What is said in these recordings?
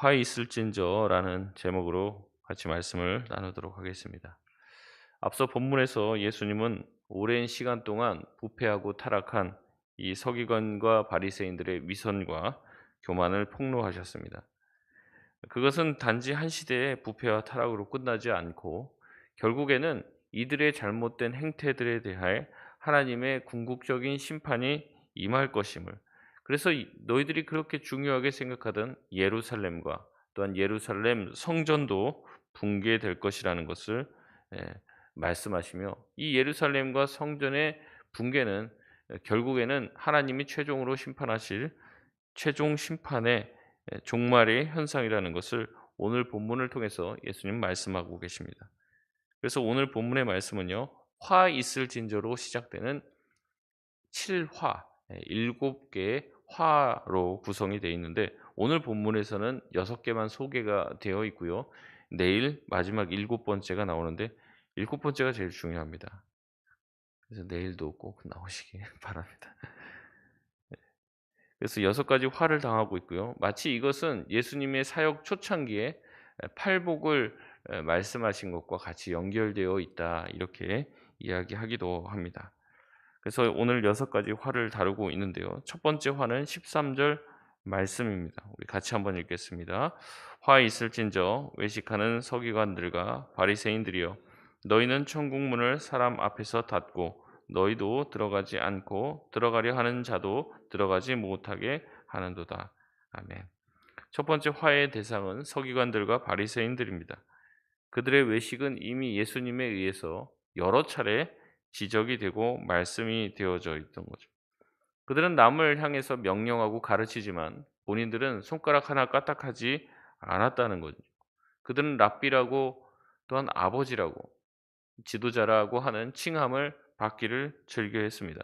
화 있을진저라는 제목으로 같이 말씀을 나누도록 하겠습니다. 앞서 본문에서 예수님은 오랜 시간 동안 부패하고 타락한 이 서기관과 바리새인들의 위선과 교만을 폭로하셨습니다. 그것은 단지 한 시대의 부패와 타락으로 끝나지 않고 결국에는 이들의 잘못된 행태들에 대해 하나님의 궁극적인 심판이 임할 것임을, 그래서 너희들이 그렇게 중요하게 생각하던 예루살렘과 또한 예루살렘 성전도 붕괴될 것이라는 것을 예, 말씀하시며, 이 예루살렘과 성전의 붕괴는 결국에는 하나님이 최종으로 심판하실 최종 심판의 종말의 현상이라는 것을 오늘 본문을 통해서 예수님 말씀하고 계십니다. 그래서 오늘 본문의 말씀은요, 화 있을 징조로 시작되는 7화, 7개의 화로 구성이 되어 있는데, 오늘 본문에서는 6개만 소개가 되어 있고요. 내일 마지막 7번째가 나오는데, 7번째가 제일 중요합니다. 그래서 내일도 꼭 나오시기 바랍니다. 그래서 6가지 화를 당하고 있고요. 마치 이것은 예수님의 사역 초창기에 팔복을 말씀하신 것과 같이 연결되어 있다, 이렇게 이야기하기도 합니다. 그래서 오늘 6가지 화를 다루고 있는데요. 첫 번째 화는 13절 말씀입니다. 우리 같이 한번 읽겠습니다. 화 있을진저 외식하는 서기관들과 바리새인들이여, 너희는 천국 문을 사람 앞에서 닫고 너희도 들어가지 않고 들어가려 하는 자도 들어가지 못하게 하는도다. 아멘. 첫 번째 화의 대상은 서기관들과 바리새인들입니다. 그들의 외식은 이미 예수님에 의해서 여러 차례 지적이 되고 말씀이 되어져 있던 거죠. 그들은 남을 향해서 명령하고 가르치지만 본인들은 손가락 하나 까딱하지 않았다는 거죠. 그들은 랍비라고, 또한 아버지라고, 지도자라고 하는 칭함을 받기를 즐겨했습니다.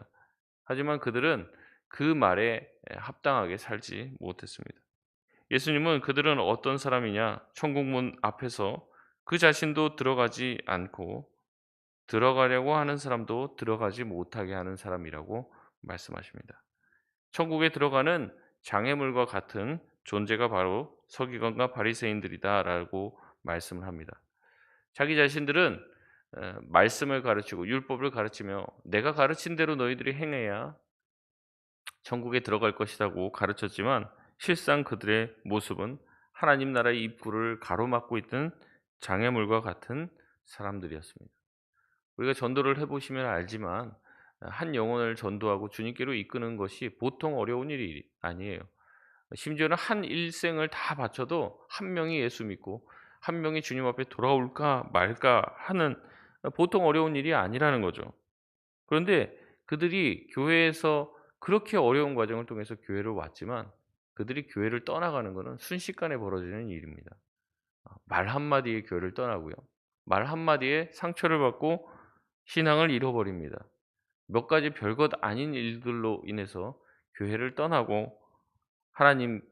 하지만 그들은 그 말에 합당하게 살지 못했습니다. 예수님은 그들은 어떤 사람이냐, 천국문 앞에서 그 자신도 들어가지 않고 들어가려고 하는 사람도 들어가지 못하게 하는 사람이라고 말씀하십니다. 천국에 들어가는 장애물과 같은 존재가 바로 서기관과 바리새인들이다라고 말씀을 합니다. 자기 자신들은 말씀을 가르치고 율법을 가르치며 내가 가르친 대로 너희들이 행해야 천국에 들어갈 것이라고 가르쳤지만, 실상 그들의 모습은 하나님 나라의 입구를 가로막고 있던 장애물과 같은 사람들이었습니다. 우리가 전도를 해보시면 알지만 한 영혼을 전도하고 주님께로 이끄는 것이 보통 어려운 일이 아니에요. 심지어는 한 일생을 다 바쳐도 한 명이 예수 믿고 한 명이 주님 앞에 돌아올까 말까 하는 보통 어려운 일이 아니라는 거죠. 그런데 그들이 교회에서 그렇게 어려운 과정을 통해서 교회를 왔지만, 그들이 교회를 떠나가는 것은 순식간에 벌어지는 일입니다. 말 한마디에 교회를 떠나고요. 말 한마디에 상처를 받고 신앙을 잃어버립니다. 몇 가지 별것 아닌 일들로 인해서 교회를 떠나고 하나님을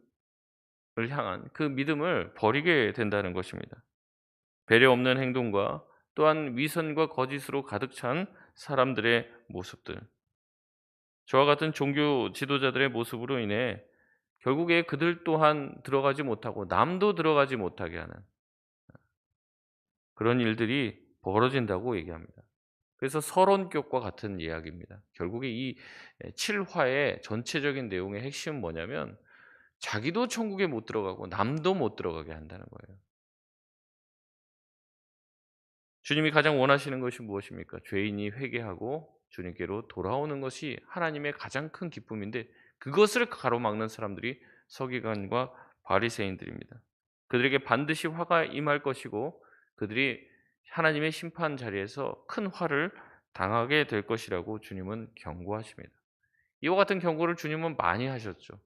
향한 그 믿음을 버리게 된다는 것입니다. 배려 없는 행동과 또한 위선과 거짓으로 가득 찬 사람들의 모습들, 저와 같은 종교 지도자들의 모습으로 인해 결국에 그들 또한 들어가지 못하고 남도 들어가지 못하게 하는 그런 일들이 벌어진다고 얘기합니다. 그래서 서론격과 같은 이야기입니다. 결국에 이 7화의 전체적인 내용의 핵심은 뭐냐면, 자기도 천국에 못 들어가고 남도 못 들어가게 한다는 거예요. 주님이 가장 원하시는 것이 무엇입니까? 죄인이 회개하고 주님께로 돌아오는 것이 하나님의 가장 큰 기쁨인데, 그것을 가로막는 사람들이 서기관과 바리새인들입니다. 그들에게 반드시 화가 임할 것이고 그들이 하나님의 심판 자리에서 큰 화를 당하게 될 것이라고 주님은 경고하십니다. 이와 같은 경고를 주님은 많이 하셨죠.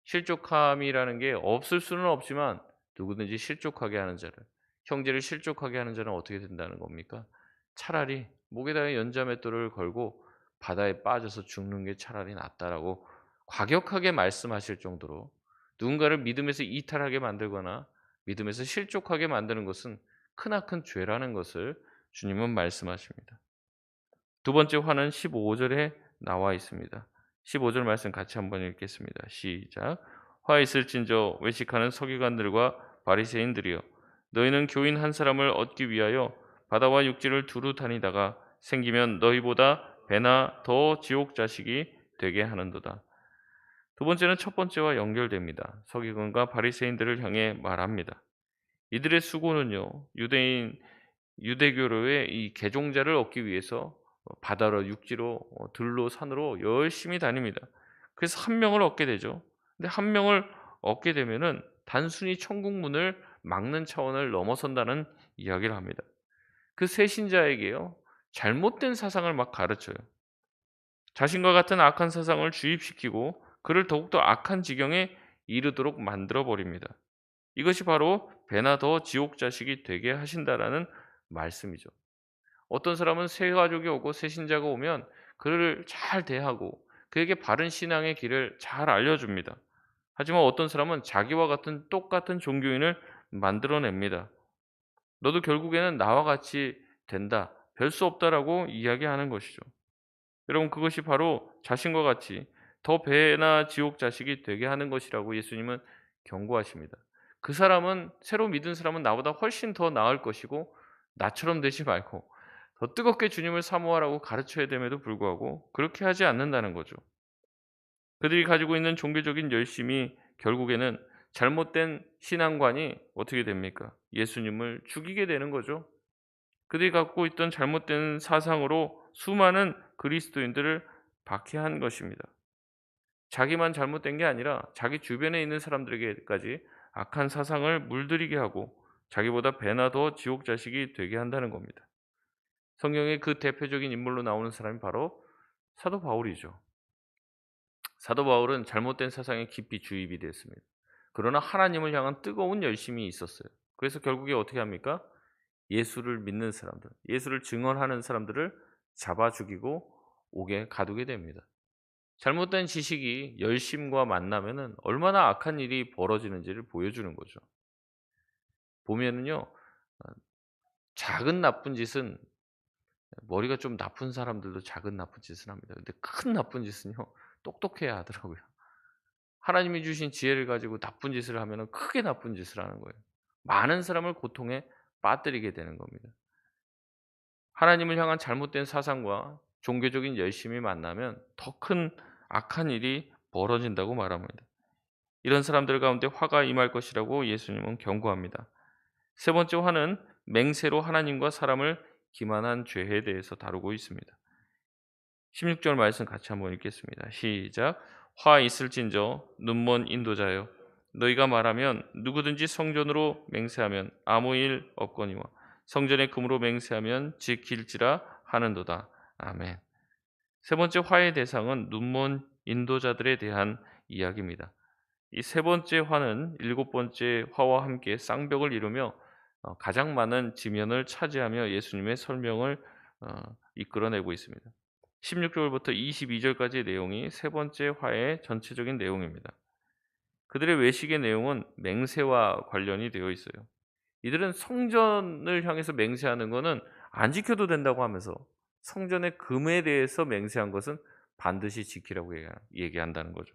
실족함이라는 게 없을 수는 없지만 누구든지 실족하게 하는 자를, 형제를 실족하게 하는 자는 어떻게 된다는 겁니까? 차라리 목에다가 연자맷돌을 걸고 바다에 빠져서 죽는 게 차라리 낫다라고 과격하게 말씀하실 정도로, 누군가를 믿음에서 이탈하게 만들거나 믿음에서 실족하게 만드는 것은 크나큰 죄라는 것을 주님은 말씀하십니다. 두 번째 화는 15절에 나와 있습니다. 15절 말씀 같이 한번 읽겠습니다. 시작. 화 있을진저 외식하는 서기관들과 바리새인들이여, 너희는 교인 한 사람을 얻기 위하여 바다와 육지를 두루 다니다가 생기면 너희보다 배나 더 지옥 자식이 되게 하는도다. 두 번째는 첫 번째와 연결됩니다. 서기관과 바리새인들을 향해 말합니다. 이들의 수고는요, 유대교로의 이 개종자를 얻기 위해서 바다로 육지로 들로 산으로 열심히 다닙니다. 그래서 한 명을 얻게 되죠. 근데 한 명을 얻게 되면은 단순히 천국 문을 막는 차원을 넘어선다는 이야기를 합니다. 그 새신자에게요, 잘못된 사상을 막 가르쳐요. 자신과 같은 악한 사상을 주입시키고 그를 더욱더 악한 지경에 이르도록 만들어 버립니다. 이것이 바로 배나 더 지옥 자식이 되게 하신다라는 말씀이죠. 어떤 사람은 새 가족이 오고 새 신자가 오면 그를 잘 대하고 그에게 바른 신앙의 길을 잘 알려줍니다. 하지만 어떤 사람은 자기와 같은 똑같은 종교인을 만들어냅니다. 너도 결국에는 나와 같이 된다, 별 수 없다라고 이야기하는 것이죠. 여러분, 그것이 바로 자신과 같이 더 배나 지옥 자식이 되게 하는 것이라고 예수님은 경고하십니다. 그 사람은, 새로 믿은 사람은 나보다 훨씬 더 나을 것이고 나처럼 되지 말고 더 뜨겁게 주님을 사모하라고 가르쳐야 됨에도 불구하고 그렇게 하지 않는다는 거죠. 그들이 가지고 있는 종교적인 열심이 결국에는 잘못된 신앙관이 어떻게 됩니까? 예수님을 죽이게 되는 거죠. 그들이 갖고 있던 잘못된 사상으로 수많은 그리스도인들을 박해한 것입니다. 자기만 잘못된 게 아니라 자기 주변에 있는 사람들에게까지 악한 사상을 물들이게 하고 자기보다 배나 더 지옥 자식이 되게 한다는 겁니다. 성경의 그 대표적인 인물로 나오는 사람이 바로 사도 바울이죠. 사도 바울은 잘못된 사상에 깊이 주입이 됐습니다. 그러나 하나님을 향한 뜨거운 열심이 있었어요. 그래서 결국에 어떻게 합니까? 예수를 믿는 사람들, 예수를 증언하는 사람들을 잡아 죽이고 옥에 가두게 됩니다. 잘못된 지식이 열심과 만나면은 얼마나 악한 일이 벌어지는지를 보여주는 거죠. 보면은요, 작은 나쁜 짓은, 머리가 좀 나쁜 사람들도 작은 나쁜 짓을 합니다. 근데 큰 나쁜 짓은요, 똑똑해야 하더라고요. 하나님이 주신 지혜를 가지고 나쁜 짓을 하면은 크게 나쁜 짓을 하는 거예요. 많은 사람을 고통에 빠뜨리게 되는 겁니다. 하나님을 향한 잘못된 사상과 종교적인 열심이 만나면 더 큰 악한 일이 벌어진다고 말합니다. 이런 사람들 가운데 화가 임할 것이라고 예수님은 경고합니다. 세 번째 화는 맹세로 하나님과 사람을 기만한 죄에 대해서 다루고 있습니다. 16절 말씀 같이 한번 읽겠습니다. 시작. 화 있을진저 눈먼 인도자여, 너희가 말하면 누구든지 성전으로 맹세하면 아무 일 없거니와 성전의 금으로 맹세하면 지킬지라 하는도다. 아멘. 세 번째 화의 대상은 눈먼 인도자들에 대한 이야기입니다. 이 세 번째 화는 일곱 번째 화와 함께 쌍벽을 이루며 가장 많은 지면을 차지하며 예수님의 설명을 이끌어내고 있습니다. 16절부터 22절까지의 내용이 세 번째 화의 전체적인 내용입니다. 그들의 외식의 내용은 맹세와 관련이 되어 있어요. 이들은 성전을 향해서 맹세하는 것은 안 지켜도 된다고 하면서 성전의 금에 대해서 맹세한 것은 반드시 지키라고 얘기한다는 거죠.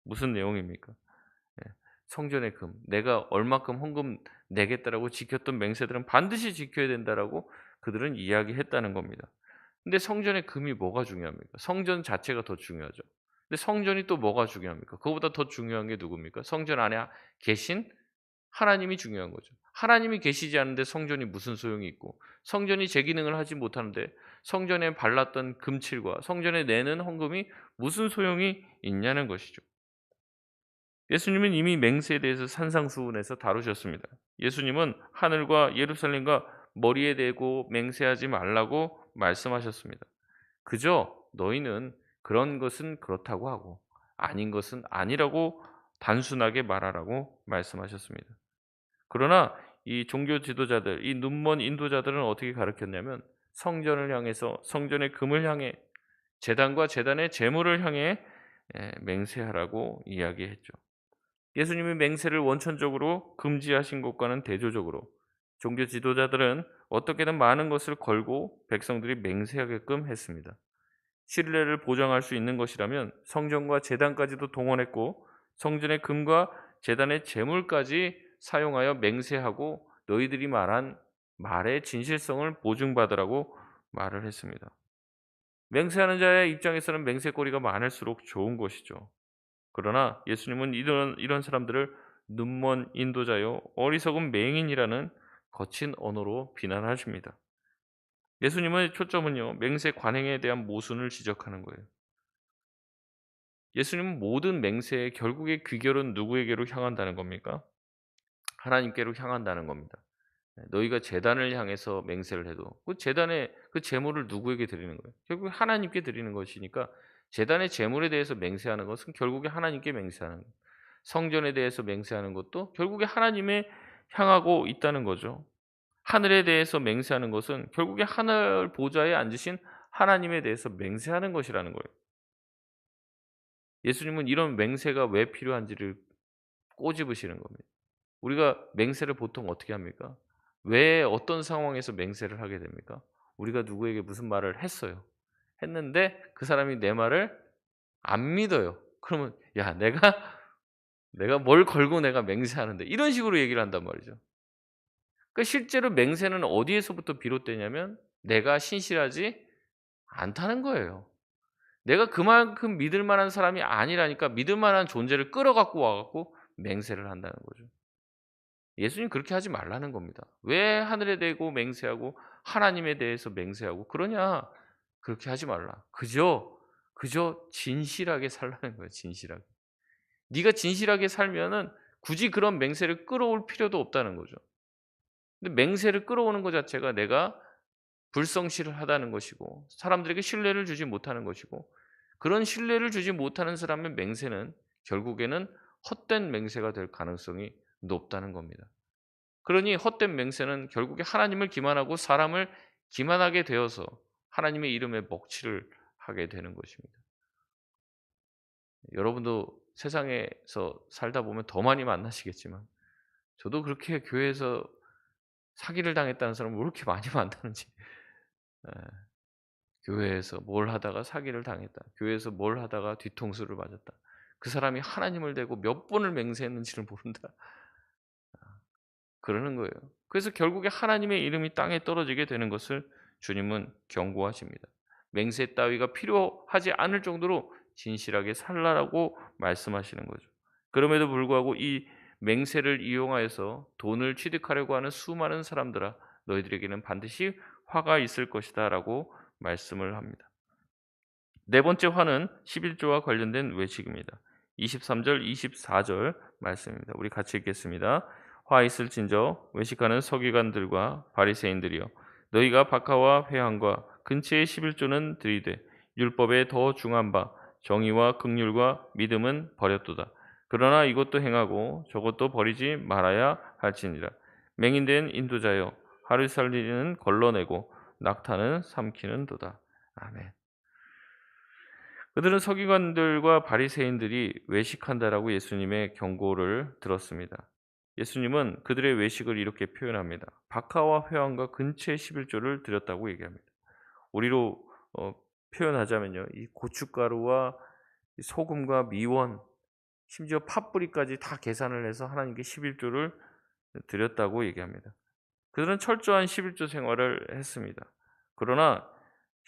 무슨 내용입니까? 예, 성전의 금, 내가 얼마큼 헌금 내겠다라고 지켰던 맹세들은 반드시 지켜야 된다라고 그들은 이야기했다는 겁니다. 근데 성전의 금이 뭐가 중요합니까? 성전 자체가 더 중요하죠. 근데 성전이 또 뭐가 중요합니까? 그거보다 더 중요한 게 누굽니까? 성전 안에 계신 하나님이 중요한 거죠. 하나님이 계시지 않은데 성전이 무슨 소용이 있고, 성전이 제 기능을 하지 못하는데 성전에 발랐던 금칠과 성전에 내는 헌금이 무슨 소용이 있냐는 것이죠. 예수님은 이미 맹세에 대해서 산상수훈에서 다루셨습니다. 예수님은 하늘과 예루살렘과 머리에 대고 맹세하지 말라고 말씀하셨습니다. 그저 너희는 그런 것은 그렇다고 하고 아닌 것은 아니라고 단순하게 말하라고 말씀하셨습니다. 그러나 이 종교 지도자들, 이 눈먼 인도자들은 어떻게 가르쳤냐면 성전을 향해서, 성전의 금을 향해, 제단과 제단의 제물을 향해 맹세하라고 이야기했죠. 예수님이 맹세를 원천적으로 금지하신 것과는 대조적으로 종교 지도자들은 어떻게든 많은 것을 걸고 백성들이 맹세하게끔 했습니다. 신뢰를 보장할 수 있는 것이라면 성전과 제단까지도 동원했고 성전의 금과 제단의 제물까지 사용하여 맹세하고 너희들이 말한 말의 진실성을 보증받으라고 말을 했습니다. 맹세하는 자의 입장에서는 맹세거리가 많을수록 좋은 것이죠. 그러나 예수님은 이런 사람들을 눈먼 인도자요 어리석은 맹인이라는 거친 언어로 비난하십니다. 예수님의 초점은요, 맹세 관행에 대한 모순을 지적하는 거예요. 예수님은 모든 맹세의 결국의 귀결은 누구에게로 향한다는 겁니까? 하나님께로 향한다는 겁니다. 너희가 제단을 향해서 맹세를 해도 그 제단의 그 제물을 누구에게 드리는 거예요? 결국 하나님께 드리는 것이니까 제단의 제물에 대해서 맹세하는 것은 결국에 하나님께 맹세하는 거예요. 성전에 대해서 맹세하는 것도 결국에 하나님에 향하고 있다는 거죠. 하늘에 대해서 맹세하는 것은 결국에 하늘 보좌에 앉으신 하나님에 대해서 맹세하는 것이라는 거예요. 예수님은 이런 맹세가 왜 필요한지를 꼬집으시는 겁니다. 우리가 맹세를 보통 어떻게 합니까? 왜 어떤 상황에서 맹세를 하게 됩니까? 우리가 누구에게 무슨 말을 했어요. 했는데 그 사람이 내 말을 안 믿어요. 그러면 야, 내가 뭘 걸고 내가 맹세하는데 이런 식으로 얘기를 한단 말이죠. 그러니까 실제로 맹세는 어디에서부터 비롯되냐면 내가 신실하지 않다는 거예요. 내가 그만큼 믿을 만한 사람이 아니라니까 믿을 만한 존재를 끌어갖고 와 갖고 맹세를 한다는 거죠. 예수님 그렇게 하지 말라는 겁니다. 왜 하늘에 대고 맹세하고 하나님에 대해서 맹세하고 그러냐? 그렇게 하지 말라. 그저 진실하게 살라는 거예요, 진실하게. 네가 진실하게 살면은 굳이 그런 맹세를 끌어올 필요도 없다는 거죠. 근데 맹세를 끌어오는 것 자체가 내가 불성실을 하다는 것이고 사람들에게 신뢰를 주지 못하는 것이고 그런 신뢰를 주지 못하는 사람의 맹세는 결국에는 헛된 맹세가 될 가능성이 높다는 겁니다. 그러니 헛된 맹세는 결국에 하나님을 기만하고 사람을 기만하게 되어서 하나님의 이름에 먹칠을 하게 되는 것입니다. 여러분도 세상에서 살다 보면 더 많이 만나시겠지만 저도 그렇게 교회에서 사기를 당했다는 사람을 왜 이렇게 많이 만나는지. 예. 교회에서 뭘 하다가 사기를 당했다. 교회에서 뭘 하다가 뒤통수를 맞았다. 그 사람이 하나님을 대고 몇 번을 맹세했는지를 모른다. 그러는 거예요. 그래서 결국에 하나님의 이름이 땅에 떨어지게 되는 것을 주님은 경고하십니다. 맹세 따위가 필요하지 않을 정도로 진실하게 살라라고 말씀하시는 거죠. 그럼에도 불구하고 이 맹세를 이용하여서 돈을 취득하려고 하는 수많은 사람들아 너희들에게는 반드시 화가 있을 것이다라고 말씀을 합니다. 네 번째 화는 11조와 관련된 외식입니다. 23절, 24절 말씀입니다. 우리 같이 읽겠습니다. 화 있을진저 외식하는 서기관들과 바리새인들이여 너희가 박하와 회항과 근처의 11조는 들이되 율법에 더 중한 바 정의와 긍휼과 믿음은 버렸도다. 그러나 이것도 행하고 저것도 버리지 말아야 할지니라. 맹인된 인도자여 하루 살 일은 걸러내고 낙타는 삼키는도다. 아멘. 그들은 서기관들과 바리새인들이 외식한다라고 예수님의 경고를 들었습니다. 예수님은 그들의 외식을 이렇게 표현합니다. 박하와 회왕과 근처의 11조를 드렸다고 얘기합니다. 우리로 표현하자면요. 이 고춧가루와 이 소금과 미원, 심지어 팥뿌리까지 다 계산을 해서 하나님께 11조를 드렸다고 얘기합니다. 그들은 철저한 11조 생활을 했습니다. 그러나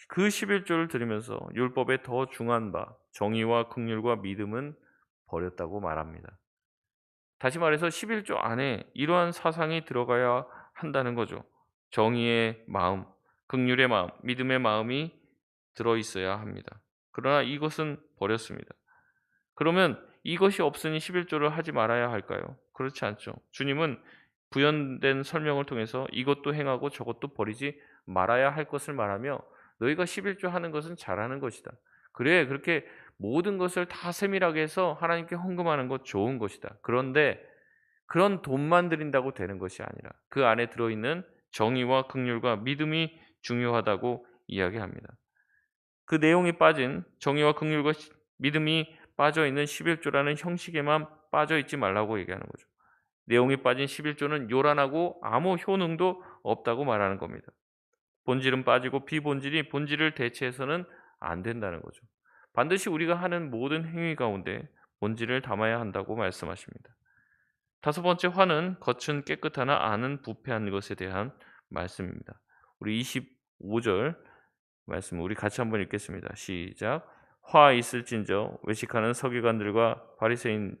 그 11조를 들으면서 율법에 더 중한 바 정의와 긍휼과 믿음은 버렸다고 말합니다. 다시 말해서 11조 안에 이러한 사상이 들어가야 한다는 거죠. 정의의 마음, 긍휼의 마음, 믿음의 마음이 들어 있어야 합니다. 그러나 이것은 버렸습니다. 그러면 이것이 없으니 11조를 하지 말아야 할까요? 그렇지 않죠. 주님은 부연된 설명을 통해서 이것도 행하고 저것도 버리지 말아야 할 것을 말하며 너희가 11조 하는 것은 잘하는 것이다. 그래, 그렇게 모든 것을 다 세밀하게 해서 하나님께 헌금하는 것 좋은 것이다. 그런데 그런 돈만 드린다고 되는 것이 아니라 그 안에 들어있는 정의와 긍휼과 믿음이 중요하다고 이야기합니다. 그 내용이 빠진 정의와 긍휼과 믿음이 빠져 있는 11조라는 형식에만 빠져 있지 말라고 얘기하는 거죠. 내용이 빠진 11조는 요란하고 아무 효능도 없다고 말하는 겁니다. 본질은 빠지고 비본질이 본질을 대체해서는 안 된다는 거죠. 반드시 우리가 하는 모든 행위 가운데 본질을 담아야 한다고 말씀하십니다. 다섯 번째 화는 겉은 깨끗하나 안은 부패한 것에 대한 말씀입니다. 우리 25절 말씀 우리 같이 한번 읽겠습니다. 시작. 화 있을진저 외식하는 서기관들과 바리새인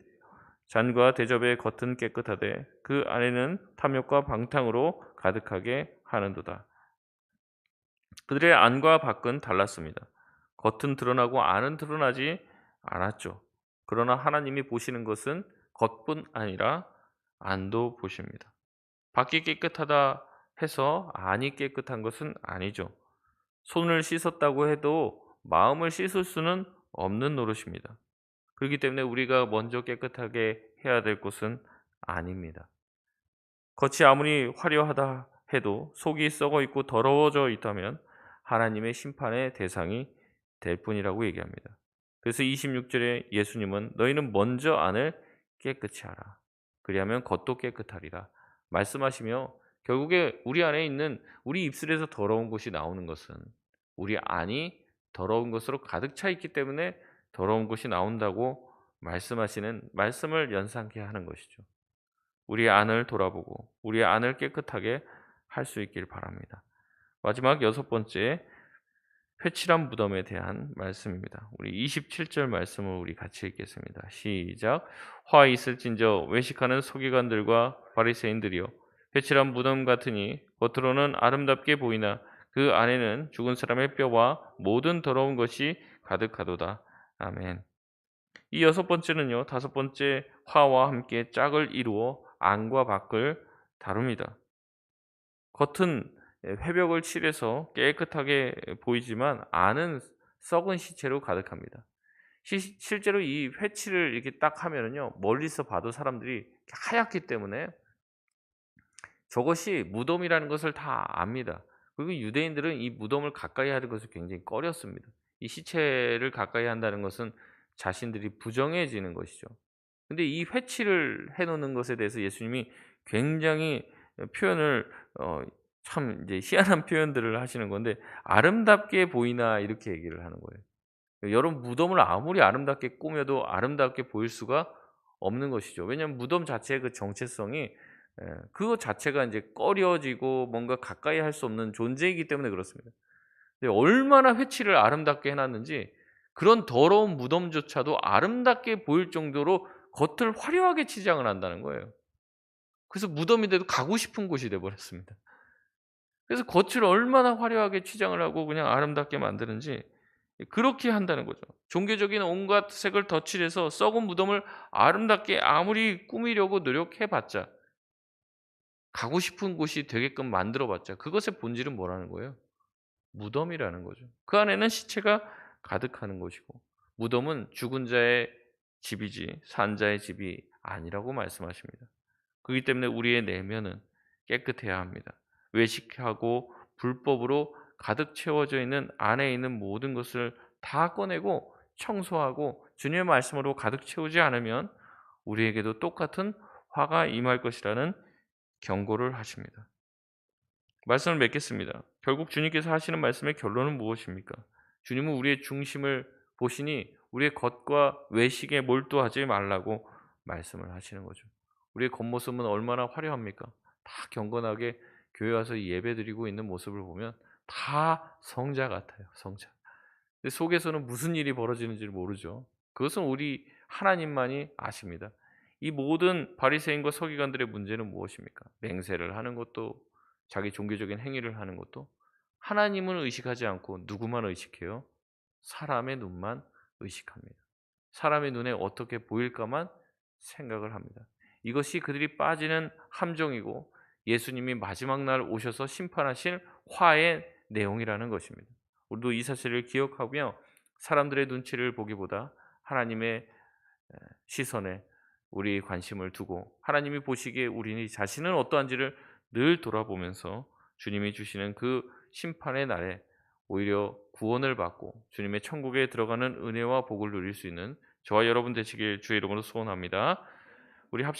잔과 대접의 겉은 깨끗하되 그 안에는 탐욕과 방탕으로 가득하게 하는도다. 그들의 안과 밖은 달랐습니다. 겉은 드러나고 안은 드러나지 않았죠. 그러나 하나님이 보시는 것은 겉뿐 아니라 안도 보십니다. 밖이 깨끗하다 해서 안이 깨끗한 것은 아니죠. 손을 씻었다고 해도 마음을 씻을 수는 없는 노릇입니다. 그렇기 때문에 우리가 먼저 깨끗하게 해야 될 것은 아닙니다. 겉이 아무리 화려하다 해도 속이 썩어 있고 더러워져 있다면 하나님의 심판의 대상이 될 뿐이라고 얘기합니다. 그래서 26절에 예수님은 너희는 먼저 안을 깨끗이 하라. 그리하면 겉도 깨끗하리라. 말씀하시며 결국에 우리 안에 있는 우리 입술에서 더러운 것이 나오는 것은 우리 안이 더러운 것으로 가득 차 있기 때문에 더러운 것이 나온다고 말씀하시는 말씀을 연상케 하는 것이죠. 우리 안을 돌아보고 우리 안을 깨끗하게 할 수 있길 바랍니다. 마지막 여섯 번째 회칠한 무덤에 대한 말씀입니다. 우리 27절 말씀을 우리 같이 읽겠습니다. 시작. 화 있을진저 외식하는 서기관들과 바리새인들이여 회칠한 무덤 같으니 겉으로는 아름답게 보이나 그 안에는 죽은 사람의 뼈와 모든 더러운 것이 가득하도다. 아멘. 이 여섯 번째는요, 다섯 번째 화와 함께 짝을 이루어 안과 밖을 다룹니다. 겉은 회벽을 칠해서 깨끗하게 보이지만 안은 썩은 시체로 가득합니다. 실제로 이 회칠을 이렇게 딱 하면은요, 멀리서 봐도 사람들이 하얗기 때문에 저것이 무덤이라는 것을 다 압니다. 그리고 유대인들은 이 무덤을 가까이 하는 것을 굉장히 꺼렸습니다. 이 시체를 가까이 한다는 것은 자신들이 부정해지는 것이죠. 근데 이 회칠을 해 놓는 것에 대해서 예수님이 굉장히 표현을 참 이제 희한한 표현들을 하시는 건데 "아름답게 보이나." 이렇게 얘기를 하는 거예요. 여러분 무덤을 아무리 아름답게 꾸며도 아름답게 보일 수가 없는 것이죠. 왜냐하면 무덤 자체의 그 정체성이 그것 자체가 인제 꺼려지고 뭔가 가까이 할 수 없는 존재이기 때문에 그렇습니다. 근데 얼마나 회칠을 아름답게 해 놨는지 그런 더러운 무덤조차도 아름답게 보일 정도로 겉을 화려하게 치장을 한다는 거예요. 그래서 무덤인데도 가고 싶은 곳이 돼 버렸습니다. 그래서 겉을 얼마나 화려하게 치장을 하고 그냥 아름답게 만드는지 그렇게 한다는 거죠. 종교적인 온갖 색을 덧칠해서 썩은 무덤을 아름답게 아무리 꾸미려고 노력해 봤자 가고 싶은 곳이 되게끔 만들어 봤자 그것의 본질은 뭐라는 거예요? 무덤이라는 거죠. 그 안에는 시체가 가득하는 것이고 무덤은 죽은 자의 집이지 산 자의 집이 아니라고 말씀하십니다. 그렇기 때문에 우리의 내면은 깨끗해야 합니다. 외식하고 불법으로 가득 채워져 있는 안에 있는 모든 것을 다 꺼내고 청소하고 주님의 말씀으로 가득 채우지 않으면 우리에게도 똑같은 화가 임할 것이라는 경고를 하십니다. 말씀을 맺겠습니다. 결국 주님께서 하시는 말씀의 결론은 무엇입니까? 주님은 우리의 중심을 보시니 우리의 겉과 외식에 몰두하지 말라고 말씀을 하시는 거죠. 우리의 겉모습은 얼마나 화려합니까? 다 경건하게 교회 와서 예배드리고 있는 모습을 보면 다 성자 같아요. 성자. 근데 속에서는 무슨 일이 벌어지는지를 모르죠. 그것은 우리 하나님만이 아십니다. 이 모든 바리새인과 서기관들의 문제는 무엇입니까? 맹세를 하는 것도 자기 종교적인 행위를 하는 것도 하나님은 의식하지 않고 누구만 의식해요? 사람의 눈만 의식합니다. 사람의 눈에 어떻게 보일까만 생각을 합니다. 이것이 그들이 빠지는 함정이고 예수님이 마지막 날 오셔서 심판하실 화의 내용이라는 것입니다. 우리도 이 사실을 기억하며 사람들의 눈치를 보기보다 하나님의 시선에 우리 관심을 두고 하나님이 보시기에 우리 자신은 어떠한지를 늘 돌아보면서 주님이 주시는 그 심판의 날에 오히려 구원을 받고 주님의 천국에 들어가는 은혜와 복을 누릴 수 있는 저와 여러분 되시길 주의 이름으로 소원합니다. 우리 합심